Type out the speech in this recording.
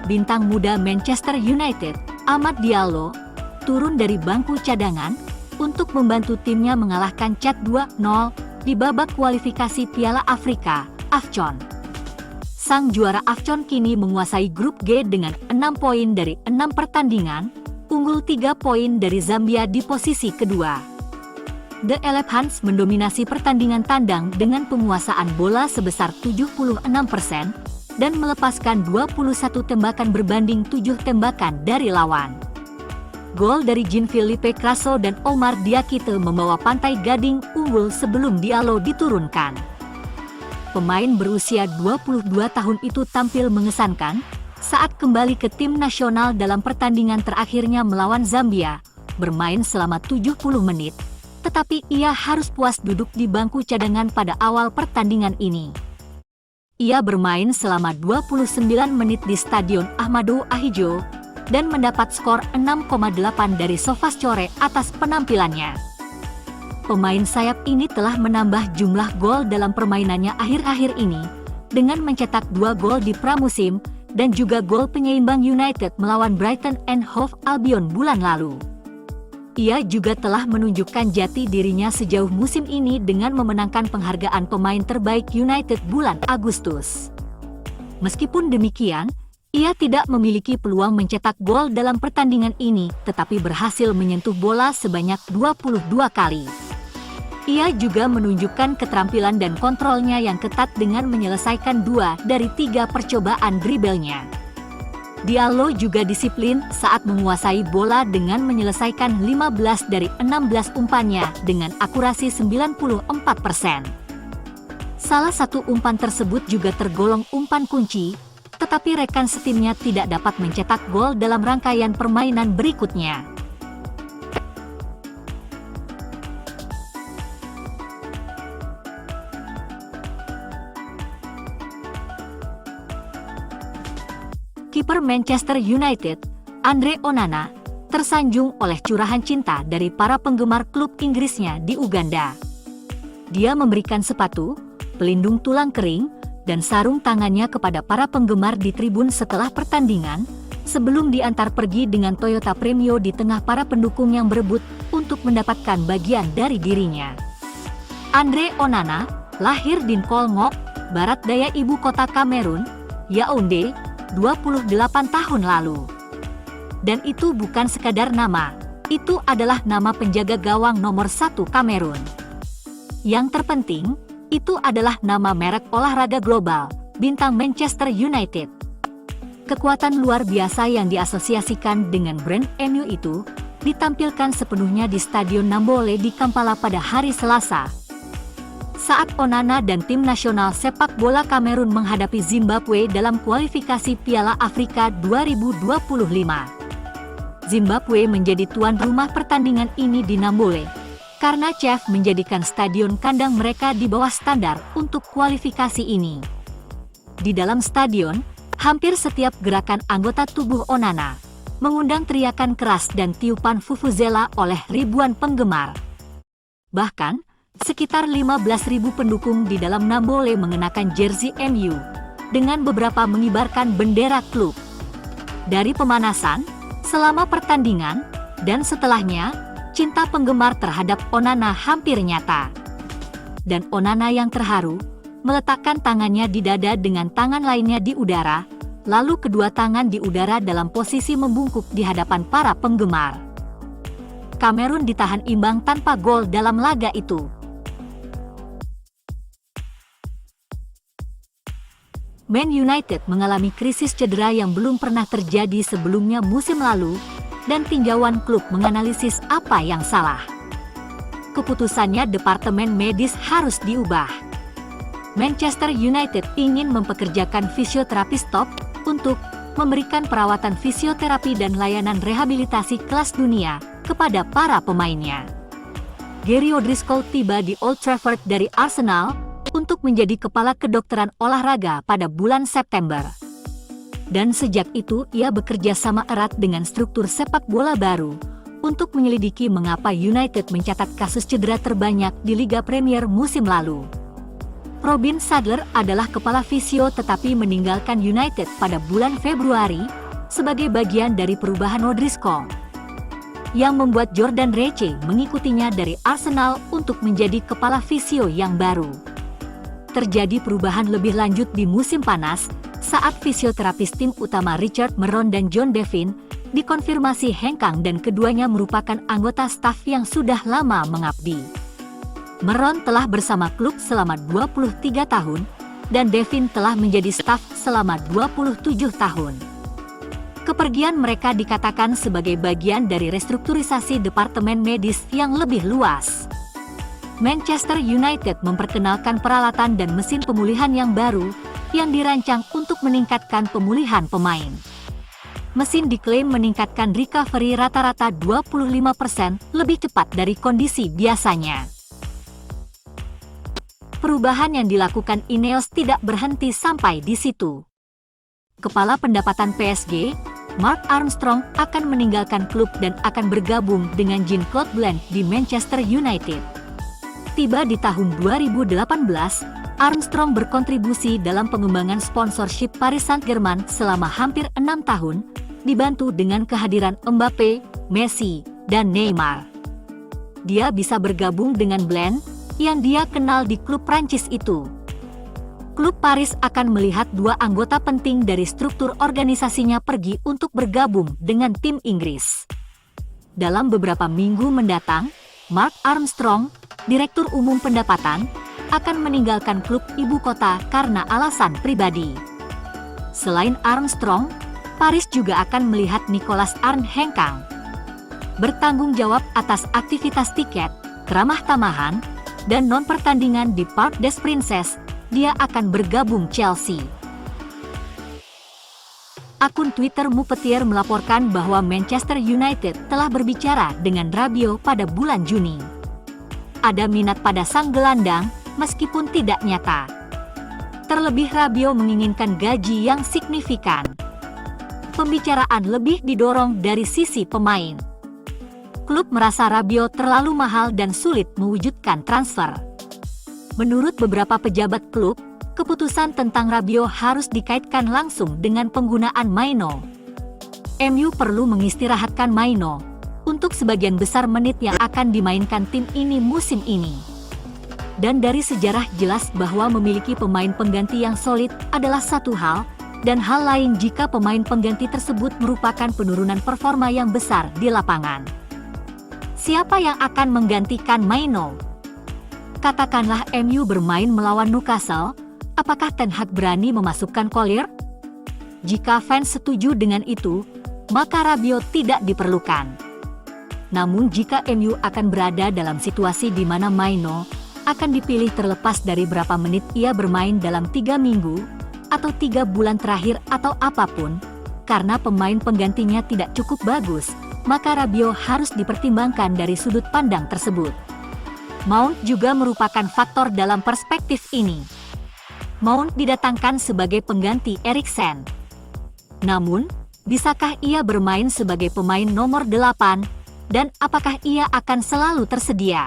bintang muda Manchester United, Amad Diallo, turun dari bangku cadangan untuk membantu timnya mengalahkan Chad 2-0 di babak kualifikasi Piala Afrika, AFCON. Sang juara AFCON kini menguasai grup G dengan 6 poin dari 6 pertandingan, unggul 3 poin dari Zambia di posisi kedua. The Elephants mendominasi pertandingan tandang dengan penguasaan bola sebesar 76% dan melepaskan 21 tembakan berbanding 7 tembakan dari lawan. Gol dari Jean-Philippe Crasso dan Omar Diakite membawa Pantai Gading unggul sebelum Diallo diturunkan. Pemain berusia 22 tahun itu tampil mengesankan saat kembali ke tim nasional dalam pertandingan terakhirnya melawan Zambia, bermain selama 70 menit. Tetapi ia harus puas duduk di bangku cadangan pada awal pertandingan ini. Ia bermain selama 29 menit di Stadion Ahmadou Ahidjo dan mendapat skor 6,8 dari Sofascore atas penampilannya. Pemain sayap ini telah menambah jumlah gol dalam permainannya akhir-akhir ini dengan mencetak 2 gol di pramusim dan juga gol penyeimbang United melawan Brighton and Hove Albion bulan lalu. Ia juga telah menunjukkan jati dirinya sejauh musim ini dengan memenangkan penghargaan pemain terbaik United bulan Agustus. Meskipun demikian, ia tidak memiliki peluang mencetak gol dalam pertandingan ini, tetapi berhasil menyentuh bola sebanyak 22 kali. Ia juga menunjukkan keterampilan dan kontrolnya yang ketat dengan menyelesaikan 2 dari 3 percobaan dribblenya. Diallo juga disiplin saat menguasai bola dengan menyelesaikan 15 dari 16 umpannya dengan akurasi 94%. Salah satu umpan tersebut juga tergolong umpan kunci, tetapi rekan setimnya tidak dapat mencetak gol dalam rangkaian permainan berikutnya. Kiper Manchester United, Andre Onana, tersanjung oleh curahan cinta dari para penggemar klub Inggrisnya di Uganda. Dia memberikan sepatu, pelindung tulang kering, dan sarung tangannya kepada para penggemar di tribun setelah pertandingan, sebelum diantar pergi dengan Toyota Premio di tengah para pendukung yang berebut untuk mendapatkan bagian dari dirinya. Andre Onana, lahir di Nkolngok, barat daya ibu kota Kamerun, Yaounde, 28 tahun lalu. Dan itu bukan sekadar nama, itu adalah nama penjaga gawang nomor 1 Kamerun. Yang terpenting, itu adalah nama merek olahraga global, bintang Manchester United. Kekuatan luar biasa yang diasosiasikan dengan brand MU itu, ditampilkan sepenuhnya di Stadion Nambole di Kampala pada hari Selasa, saat Onana dan tim nasional sepak bola Kamerun menghadapi Zimbabwe dalam kualifikasi Piala Afrika 2025. Zimbabwe menjadi tuan rumah pertandingan ini di Nambole, karena CAF menjadikan stadion kandang mereka di bawah standar untuk kualifikasi ini. Di dalam stadion, hampir setiap gerakan anggota tubuh Onana mengundang teriakan keras dan tiupan vuvuzela oleh ribuan penggemar. Bahkan, sekitar 15.000 pendukung di dalam Nambole mengenakan jersey MU, dengan beberapa mengibarkan bendera klub. Dari pemanasan, selama pertandingan, dan setelahnya, cinta penggemar terhadap Onana hampir nyata. Dan Onana yang terharu, meletakkan tangannya di dada dengan tangan lainnya di udara, lalu kedua tangan di udara dalam posisi membungkuk di hadapan para penggemar. Kamerun ditahan imbang tanpa gol dalam laga itu. Man United mengalami krisis cedera yang belum pernah terjadi sebelumnya musim lalu, dan tinjauan klub menganalisis apa yang salah. Keputusannya departemen medis harus diubah. Manchester United ingin mempekerjakan fisioterapis top untuk memberikan perawatan fisioterapi dan layanan rehabilitasi kelas dunia kepada para pemainnya. Gary O'Driscoll tiba di Old Trafford dari Arsenal untuk menjadi kepala kedokteran olahraga pada bulan September. Dan sejak itu ia bekerja sama erat dengan struktur sepak bola baru untuk menyelidiki mengapa United mencatat kasus cedera terbanyak di Liga Premier musim lalu. Robin Sadler adalah kepala fisio tetapi meninggalkan United pada bulan Februari sebagai bagian dari perubahan O'Driscoll, yang membuat Jordan Recce mengikutinya dari Arsenal untuk menjadi kepala fisio yang baru. Terjadi perubahan lebih lanjut di musim panas saat fisioterapis tim utama Richard Meron dan John Devin dikonfirmasi hengkang dan keduanya merupakan anggota staf yang sudah lama mengabdi. Meron telah bersama klub selama 23 tahun dan Devin telah menjadi staf selama 27 tahun. Kepergian mereka dikatakan sebagai bagian dari restrukturisasi departemen medis yang lebih luas. Manchester United memperkenalkan peralatan dan mesin pemulihan yang baru yang dirancang untuk meningkatkan pemulihan pemain. Mesin diklaim meningkatkan recovery rata-rata 25% lebih cepat dari kondisi biasanya. Perubahan yang dilakukan Ineos tidak berhenti sampai di situ. Kepala pendapatan PSG, Mark Armstrong, akan meninggalkan klub dan akan bergabung dengan Jean-Claude Blanc di Manchester United. Tiba di tahun 2018, Armstrong berkontribusi dalam pengembangan sponsorship Paris Saint-Germain selama hampir 6 tahun, dibantu dengan kehadiran Mbappe, Messi, dan Neymar. Dia bisa bergabung dengan Blanc, yang dia kenal di klub Prancis itu. Klub Paris akan melihat dua anggota penting dari struktur organisasinya pergi untuk bergabung dengan tim Inggris. Dalam beberapa minggu mendatang, Mark Armstrong, Direktur Umum Pendapatan, akan meninggalkan klub ibu kota karena alasan pribadi. Selain Armstrong, Paris juga akan melihat Nicolas Arndt hengkang. Bertanggung jawab atas aktivitas tiket, keramah tamahan, dan non-pertandingan di Parc des Princes, dia akan bergabung Chelsea. Akun Twitter Mupetier melaporkan bahwa Manchester United telah berbicara dengan Rabiot pada bulan Juni. Ada minat pada sang gelandang, meskipun tidak nyata. Terlebih Rabiot menginginkan gaji yang signifikan. Pembicaraan lebih didorong dari sisi pemain. Klub merasa Rabiot terlalu mahal dan sulit mewujudkan transfer. Menurut beberapa pejabat klub, keputusan tentang Rabiot harus dikaitkan langsung dengan penggunaan Maino. MU perlu mengistirahatkan Maino untuk sebagian besar menit yang akan dimainkan tim ini musim ini. Dan dari sejarah jelas bahwa memiliki pemain pengganti yang solid adalah satu hal, dan hal lain jika pemain pengganti tersebut merupakan penurunan performa yang besar di lapangan. Siapa yang akan menggantikan Maino? Katakanlah MU bermain melawan Newcastle, apakah Ten Hag berani memasukkan Collier? Jika fans setuju dengan itu, maka Rabiot tidak diperlukan. Namun jika MU akan berada dalam situasi di mana Maino akan dipilih terlepas dari berapa menit ia bermain dalam 3 minggu, atau 3 bulan terakhir atau apapun, karena pemain penggantinya tidak cukup bagus, maka Rabiot harus dipertimbangkan dari sudut pandang tersebut. Mount juga merupakan faktor dalam perspektif ini. Mount didatangkan sebagai pengganti Eriksen. Namun, bisakah ia bermain sebagai pemain nomor 8, dan apakah ia akan selalu tersedia?